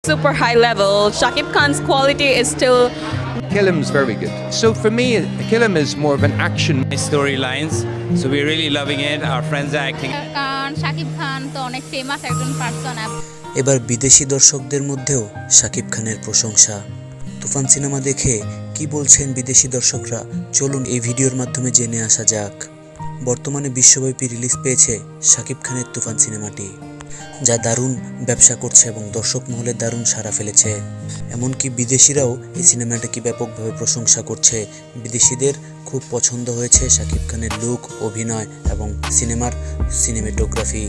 super high level. Shakib Khan's quality is still Killam's very good. So for me, Killam is more of an action. Storylines, so we're really loving it. Our friends are acting. কারণ শাকিব খান তো অনেক famous একজন person. এবার বিদেশি দর্শকদের মধ্যেও শাকিব খানের প্রশংসা। তুফান সিনেমা দেখে কি বলছেন বিদেশি দর্শকরা, চলুন এই ভিডিওর মাধ্যমে জেনে আসা যাক। বর্তমানে বিশ্বব্যাপী রিলিজ পেয়েছে শাকিব খানের তুফান সিনেমাটি, যা দারুণ ব্যবসা করছে এবং দর্শক মহলে দারুণ সাড়া ফেলেছে। এমনকি বিদেশিরাও এই সিনেমাটাকে ব্যাপকভাবে প্রশংসা করছে। বিদেশিদের খুব পছন্দ হয়েছে শাকিব খানের লুক, অভিনয় এবং সিনেমার সিনেমেটোগ্রাফি।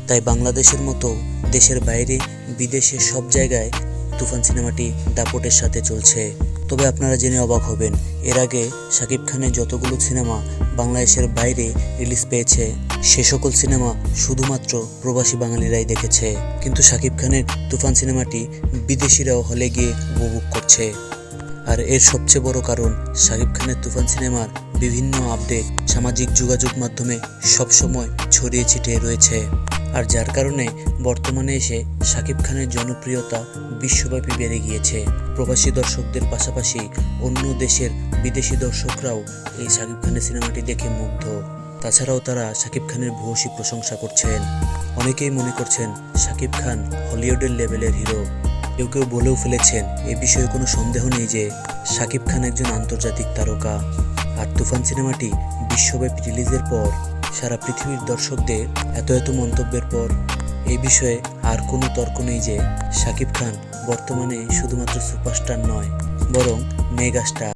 তাই বাংলাদেশের মতো দেশের বাইরে বিদেশে সব জায়গায় তুফান সিনেমাটি দাপটের সাথে চলছে। তবে আপনারা জেনে অবাক হবেন, এর আগে শাকিব খানের যতগুলো সিনেমা বাংলাদেশের বাইরে রিলিজ পেয়েছে, সে সকল সিনেমা শুধুমাত্র প্রবাসী বাঙালিরাই দেখেছে। কিন্তু শাকিব খানের তুফান সিনেমাটি বিদেশিরাও হলে গিয়ে উপভোগ করছে। আর এর সবচেয়ে বড় কারণ, শাকিব খানের তুফান সিনেমার বিভিন্ন আপডেট সামাজিক যোগাযোগ মাধ্যমে সবসময় ছড়িয়ে ছিটিয়ে রয়েছে। আর যার কারণে বর্তমানে এসে শাকিব খানের জনপ্রিয়তা বিশ্বব্যাপী বেড়ে গিয়েছে। প্রবাসী দর্শকদের পাশাপাশি অন্য দেশের বিদেশি দর্শকরাও এই শাকিব খানের সিনেমাটি দেখে মুগ্ধ। তাছাড়াও তারা শাকিব খানের ভূয়সী প্রশংসা করছেন। অনেকেই মনে করছেন শাকিব খান হলিউডের লেভেলের হিরো। কেউ কেউ বলেও ফেলেছেন, এ বিষয়ে কোনো সন্দেহ নেই যে শাকিব খান একজন আন্তর্জাতিক তারকা। আর তুফান সিনেমাটি বিশ্বব্যাপী রিলিজের পর সারা পৃথিবীর দর্শকদের এত মন্তব্যের পর এই বিষয়ে আর কোনো তর্ক নেই যে শাকিব খান বর্তমানে শুধুমাত্র সুপারস্টার নয়, বরং মেগাস্টার।